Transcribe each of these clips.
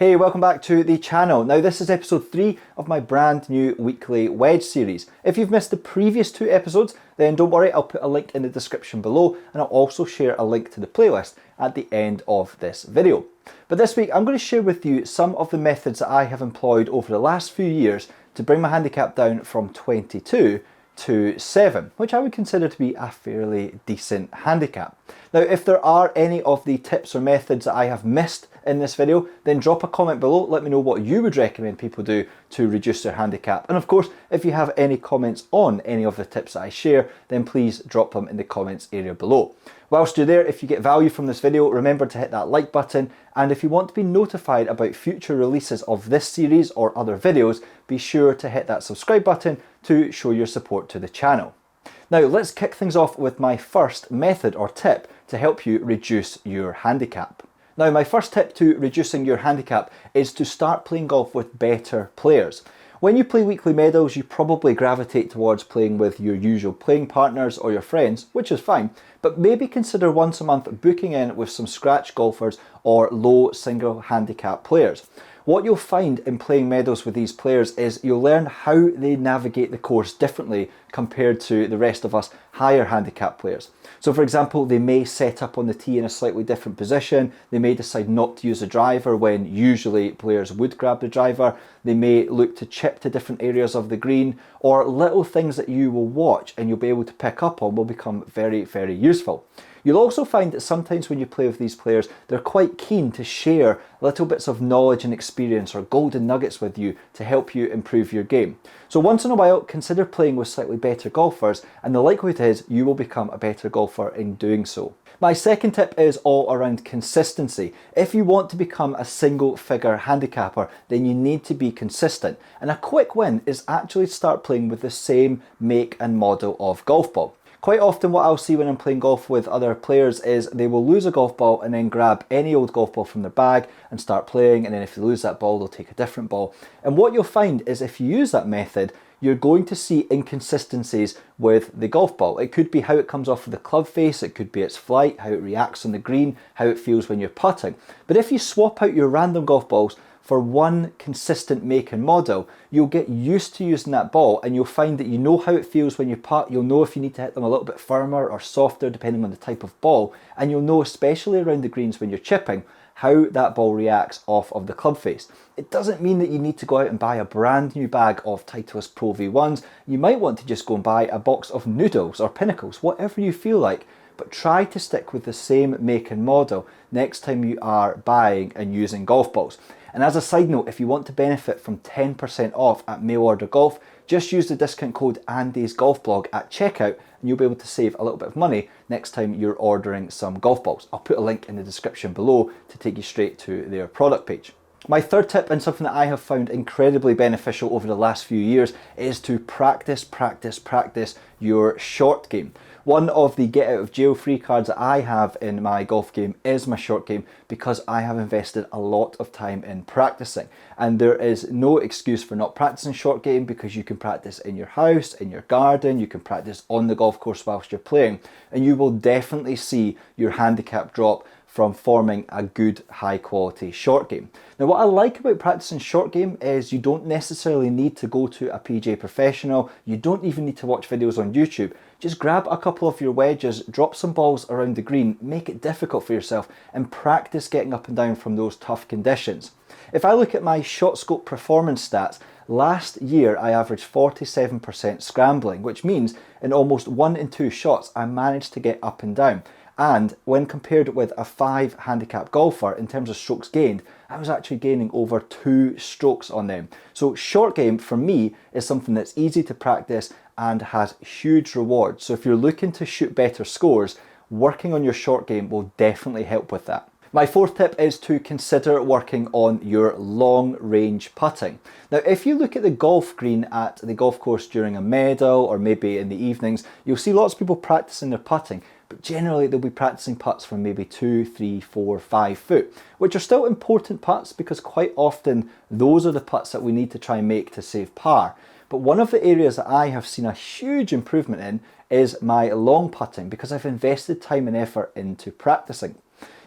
Hey, welcome back to the channel. Now this is episode 3 of my brand new weekly Wedge series. If you've missed the previous 2 episodes, then don't worry, I'll put a link in the description below and I'll also share a link to the playlist at the end of this video. But this week I'm going to share with you some of the methods that I have employed over the last few years to bring my handicap down from 22 to 7, which I would consider to be a fairly decent handicap. Now, if there are any of the tips or methods that I have missed in this video, then drop a comment below, let me know what you would recommend people do to reduce their handicap. And of course, if you have any comments on any of the tips that I share, then please drop them in the comments area below. Whilst you're there, if you get value from this video, remember to hit that like button. And if you want to be notified about future releases of this series or other videos, be sure to hit that subscribe button to show your support to the channel. Now, let's kick things off with my first method or tip to help you reduce your handicap. Now, my first tip to reducing your handicap is to start playing golf with better players. When you play weekly medals, you probably gravitate towards playing with your usual playing partners or your friends, which is fine, but maybe consider once a month booking in with some scratch golfers or low single handicap players. What you'll find in playing medals with these players is you'll learn how they navigate the course differently compared to the rest of us higher handicap players. So for example, they may set up on the tee in a slightly different position, they may decide not to use a driver when usually players would grab the driver, they may look to chip to different areas of the green, or little things that you will watch and you'll be able to pick up on will become very, very useful. You'll also find that sometimes when you play with these players, they're quite keen to share little bits of knowledge and experience or golden nuggets with you to help you improve your game. So once in a while, consider playing with slightly better golfers, and the likelihood is you will become a better golfer in doing so. My second tip is all around consistency. If you want to become a single figure handicapper, then you need to be consistent. And a quick win is actually to start playing with the same make and model of golf ball. Quite often what I'll see when I'm playing golf with other players is they will lose a golf ball and then grab any old golf ball from their bag and start playing, and then if they lose that ball, they'll take a different ball. And what you'll find is if you use that method, you're going to see inconsistencies with the golf ball. It could be how it comes off of the club face, it could be its flight, how it reacts on the green, how it feels when you're putting. But if you swap out your random golf balls for one consistent make and model, you'll get used to using that ball and you'll find that you know how it feels when you putt, you'll know if you need to hit them a little bit firmer or softer depending on the type of ball, and you'll know especially around the greens when you're chipping how that ball reacts off of the club face. It doesn't mean that you need to go out and buy a brand new bag of Titleist Pro V1s. You might want to just go and buy a box of noodles or pinnacles, whatever you feel like, but try to stick with the same make and model next time you are buying and using golf balls. And as a side note, if you want to benefit from 10% off at mail order golf, just use the discount code Andy's Golf Blog at checkout and you'll be able to save a little bit of money next time you're ordering some golf balls. I'll put a link in the description below to take you straight to their product page. My third tip, and something that I have found incredibly beneficial over the last few years, is to practice your short game. One of the get out of jail free cards that I have in my golf game is my short game because I have invested a lot of time in practicing. And there is no excuse for not practicing short game because you can practice in your house, in your garden, you can practice on the golf course whilst you're playing, and you will definitely see your handicap drop from forming a good high quality short game. Now what I like about practicing short game is you don't necessarily need to go to a PJ professional, you don't even need to watch videos on YouTube. Just grab a couple of your wedges, drop some balls around the green, make it difficult for yourself and practice getting up and down from those tough conditions. If I look at my ShotScope performance stats, last year I averaged 47% scrambling, which means in almost 1 in 2 shots I managed to get up and down. And when compared with a 5 handicap golfer in terms of strokes gained, I was actually gaining over 2 strokes on them. So short game for me is something that's easy to practice and has huge rewards. So if you're looking to shoot better scores, working on your short game will definitely help with that. My fourth tip is to consider working on your long range putting. Now, if you look at the golf green at the golf course during a medal or maybe in the evenings, you'll see lots of people practicing their putting, but generally they'll be practicing putts from maybe 2, 3, 4, 5 foot, which are still important putts because quite often those are the putts that we need to try and make to save par. But one of the areas that I have seen a huge improvement in is my long putting because I've invested time and effort into practicing.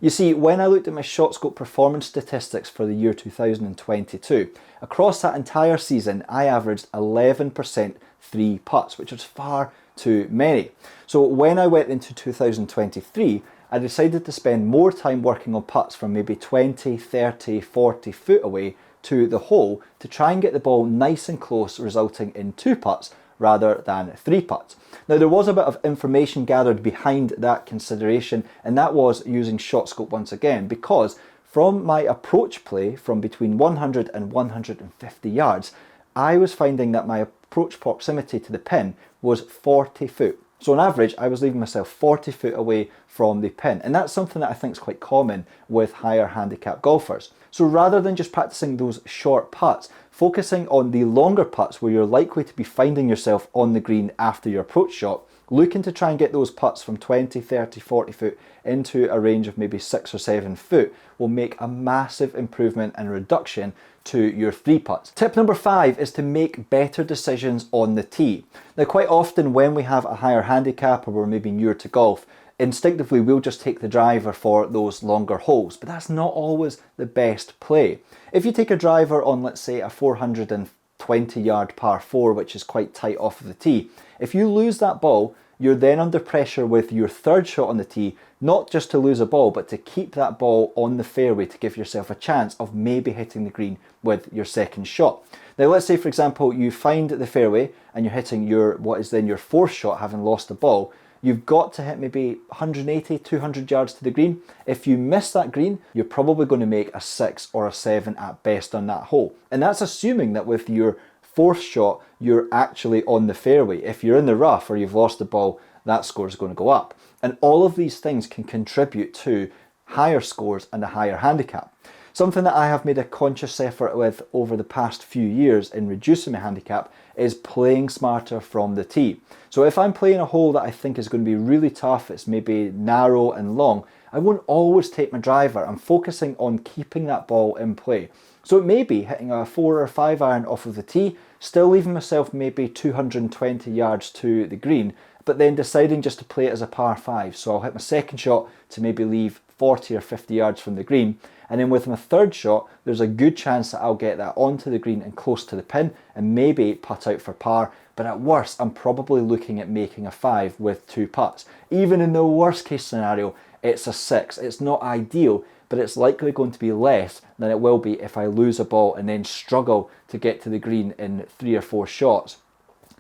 You see, when I looked at my ShotScope performance statistics for the year 2022, across that entire season, I averaged 11% 3 putts, which was far too many. So when I went into 2023, I decided to spend more time working on putts from maybe 20, 30, 40 foot away to the hole to try and get the ball nice and close, resulting in 2 putts rather than 3 putts. Now, there was a bit of information gathered behind that consideration, and that was using ShotScope once again, because from my approach play from between 100 and 150 yards, I was finding that my approach proximity to the pin was 40 foot. So on average, I was leaving myself 40 foot away from the pin. And that's something that I think is quite common with higher handicap golfers. So rather than just practicing those short putts, focusing on the longer putts where you're likely to be finding yourself on the green after your approach shot, looking to try and get those putts from 20, 30, 40 foot into a range of maybe 6 or 7 foot will make a massive improvement and reduction to your 3 putts. Tip number 5 is to make better decisions on the tee. Now, quite often when we have a higher handicap or we're maybe newer to golf, instinctively we'll just take the driver for those longer holes, but that's not always the best play. If you take a driver on, let's say, a 420 yard par 4, which is quite tight off of the tee, if you lose that ball, you're then under pressure with your 3rd shot on the tee, not just to lose a ball, but to keep that ball on the fairway to give yourself a chance of maybe hitting the green with your 2nd shot. Now, let's say, for example, you find the fairway and you're hitting what is then your 4th shot, having lost the ball. You've got to hit maybe 180, 200 yards to the green. If you miss that green, you're probably going to make a 6 or a 7 at best on that hole. And that's assuming that with your 4th shot, you're actually on the fairway. If you're in the rough or you've lost the ball, that score is going to go up. And all of these things can contribute to higher scores and a higher handicap. Something that I have made a conscious effort with over the past few years in reducing my handicap is playing smarter from the tee. So if I'm playing a hole that I think is going to be really tough, it's maybe narrow and long, I won't always take my driver. I'm focusing on keeping that ball in play. So it may be hitting a 4 or 5 iron off of the tee, still leaving myself maybe 220 yards to the green, but then deciding just to play it as a par 5. So I'll hit my 2nd shot to maybe leave 40 or 50 yards from the green. And then with my 3rd shot, there's a good chance that I'll get that onto the green and close to the pin and maybe putt out for par. But at worst, I'm probably looking at making a 5 with 2 putts. Even in the worst case scenario, it's a 6. It's not ideal, but it's likely going to be less than it will be if I lose a ball and then struggle to get to the green in 3 or 4 shots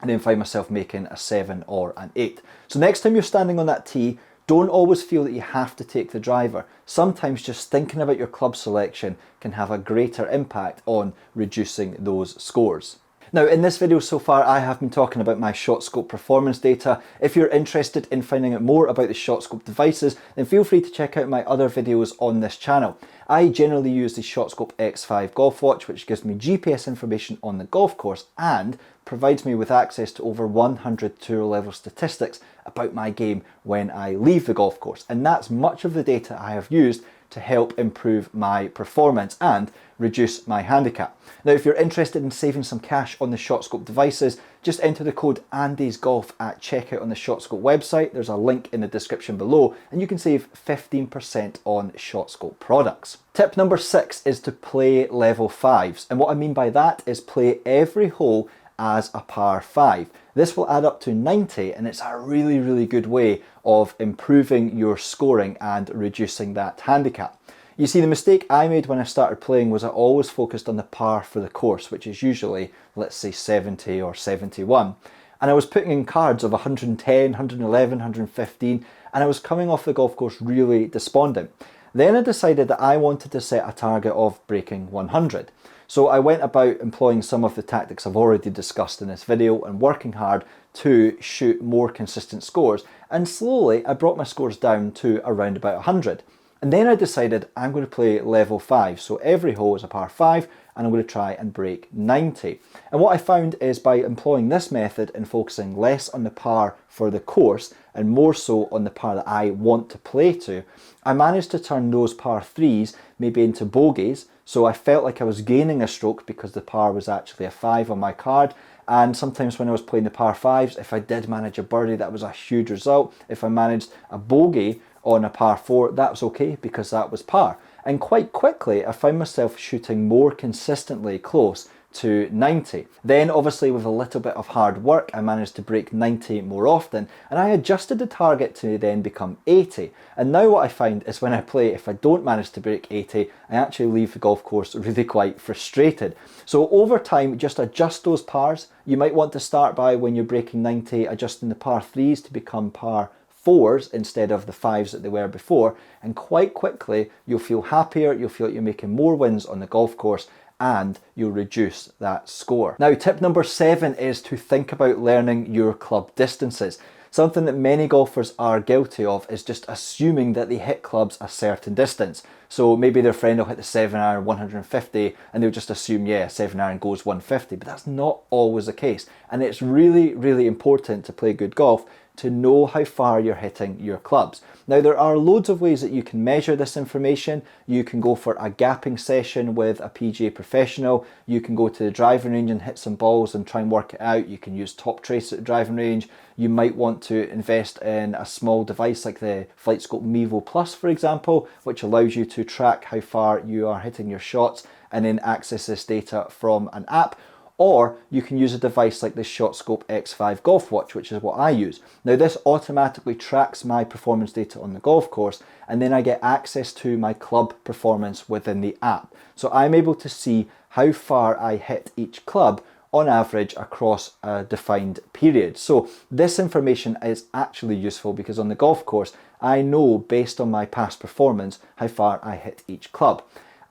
and then find myself making a 7 or an 8. So next time you're standing on that tee, don't always feel that you have to take the driver. Sometimes just thinking about your club selection can have a greater impact on reducing those scores. Now, in this video so far, I have been talking about my ShotScope performance data. If you're interested in finding out more about the ShotScope devices, then feel free to check out my other videos on this channel. I generally use the ShotScope X5 Golf Watch, which gives me GPS information on the golf course and provides me with access to over 100 tour level statistics about my game when I leave the golf course. And that's much of the data I have used to help improve my performance and reduce my handicap. Now, if you're interested in saving some cash on the ShotScope devices, just enter the code AndysGolf at checkout on the ShotScope website. There's a link in the description below and you can save 15% on ShotScope products. Tip number 6 is to play level 5s. And what I mean by that is play every hole as a par 5. This will add up to 90 and it's a really, really good way of improving your scoring and reducing that handicap. You see, the mistake I made when I started playing was I always focused on the par for the course, which is usually, let's say, 70 or 71. And I was putting in cards of 110, 111, 115, and I was coming off the golf course really despondent. Then I decided that I wanted to set a target of breaking 100. So I went about employing some of the tactics I've already discussed in this video and working hard to shoot more consistent scores. And slowly I brought my scores down to around about 100. And then I decided I'm going to play level 5. So every hole is a par 5 and I'm going to try and break 90. And what I found is by employing this method and focusing less on the par for the course and more so on the par that I want to play to, I managed to turn those par 3s maybe into bogeys. So I felt like I was gaining a stroke because the par was actually a 5 on my card. And sometimes when I was playing the par 5s, if I did manage a birdie, that was a huge result. If I managed a bogey on a par 4, that was okay because that was par. And quite quickly, I found myself shooting more consistently close to 90. Then obviously with a little bit of hard work, I managed to break 90 more often, and I adjusted the target to then become 80. And now what I find is when I play, if I don't manage to break 80, I actually leave the golf course really quite frustrated. So over time, just adjust those pars. You might want to start by, when you're breaking 90, adjusting the par 3s to become par 4s instead of the 5s that they were before, and quite quickly you'll feel happier, you'll feel like you're making more wins on the golf course, and you'll reduce that score. Now, tip number 7 is to think about learning your club distances. Something that many golfers are guilty of is just assuming that they hit clubs a certain distance. So maybe their friend will hit the 7-iron 150 and they'll just assume, yeah, 7-iron goes 150, but that's not always the case. And it's really, really important to play good golf to know how far you're hitting your clubs. Now, there are loads of ways that you can measure this information. You can go for a gapping session with a PGA professional. You can go to the driving range and hit some balls and try and work it out. You can use Top Trace at the driving range. You might want to invest in a small device like the FlightScope Mevo Plus, for example, which allows you to track how far you are hitting your shots and then access this data from an app. Or you can use a device like the ShotScope X5 Golf Watch, which is what I use. Now, this automatically tracks my performance data on the golf course, and then I get access to my club performance within the app. So I'm able to see how far I hit each club on average across a defined period. So this information is actually useful because on the golf course, I know based on my past performance how far I hit each club.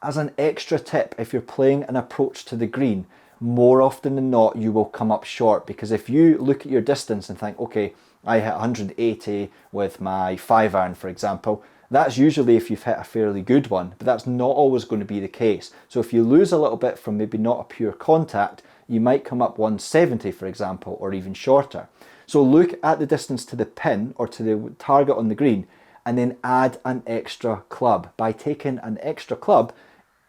As an extra tip, if you're playing an approach to the green, more often than not, you will come up short, because if you look at your distance and think, okay, I hit 180 with my 5-iron, for example, that's usually if you've hit a fairly good one, but that's not always going to be the case. So if you lose a little bit from maybe not a pure contact, you might come up 170, for example, or even shorter. So look at the distance to the pin or to the target on the green, and then add an extra club. By taking an extra club,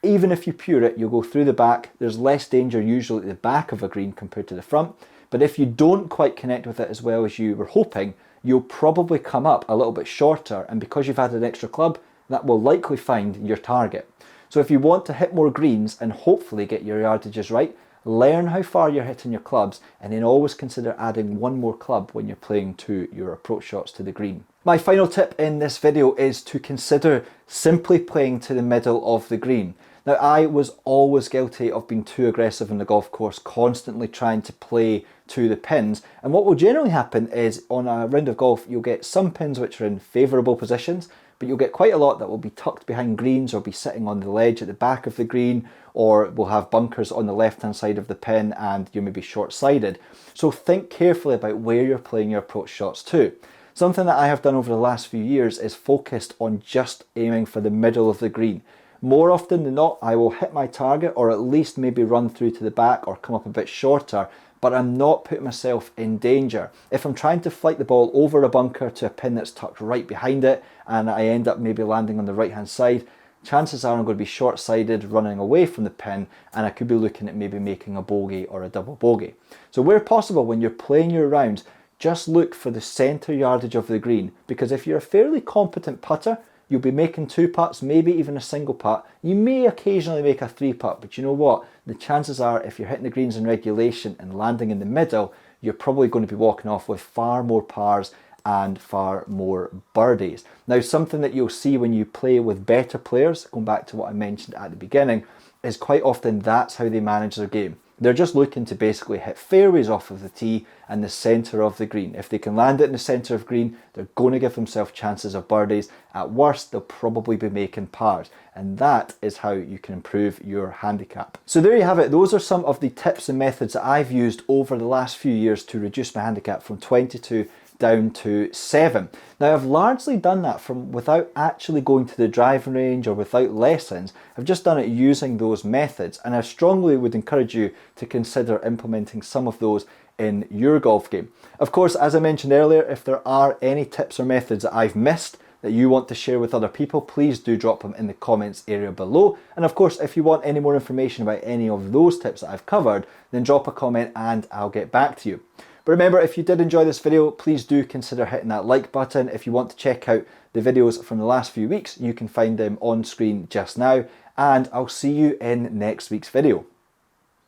even if you pure it, you'll go through the back. There's less danger usually at the back of a green compared to the front. But if you don't quite connect with it as well as you were hoping, you'll probably come up a little bit shorter. And because you've added an extra club, that will likely find your target. So if you want to hit more greens and hopefully get your yardages right, learn how far you're hitting your clubs, and then always consider adding one more club when you're playing to your approach shots to the green. My final tip in this video is to consider simply playing to the middle of the green. Now, I was always guilty of being too aggressive on the golf course, constantly trying to play to the pins. And what will generally happen is on a round of golf, you'll get some pins which are in favourable positions, but you'll get quite a lot that will be tucked behind greens or be sitting on the ledge at the back of the green, or will have bunkers on the left-hand side of the pin and you may be short-sided. So think carefully about where you're playing your approach shots to. Something that I have done over the last few years is focused on just aiming for the middle of the green. More often than not, I will hit my target or at least maybe run through to the back or come up a bit shorter, but I'm not putting myself in danger. If I'm trying to flight the ball over a bunker to a pin that's tucked right behind it and I end up maybe landing on the right-hand side, chances are I'm going to be short-sided running away from the pin, and I could be looking at maybe making a bogey or a double bogey. So where possible, when you're playing your rounds, just look for the centre yardage of the green, because if you're a fairly competent putter, you'll be making 2 putts, maybe even a single putt. You may occasionally make a 3 putt, but you know what? The chances are if you're hitting the greens in regulation and landing in the middle, you're probably going to be walking off with far more pars and far more birdies. Now, something that you'll see when you play with better players, going back to what I mentioned at the beginning, is quite often that's how they manage their game. They're just looking to basically hit fairways off of the tee and the centre of the green. If they can land it in the centre of green, they're going to give themselves chances of birdies. At worst, they'll probably be making pars. And that is how you can improve your handicap. So there you have it. Those are some of the tips and methods that I've used over the last few years to reduce my handicap from 22 down to 7. Now, I've largely done that from without actually going to the driving range or without lessons. I've just done it using those methods, and I strongly would encourage you to consider implementing some of those in your golf game. Of course, as I mentioned earlier, if there are any tips or methods that I've missed that you want to share with other people, please do drop them in the comments area below. And of course, if you want any more information about any of those tips that I've covered, then drop a comment and I'll get back to you. But remember, if you did enjoy this video, please do consider hitting that like button. If you want to check out the videos from the last few weeks, you can find them on screen just now, and I'll see you in next week's video.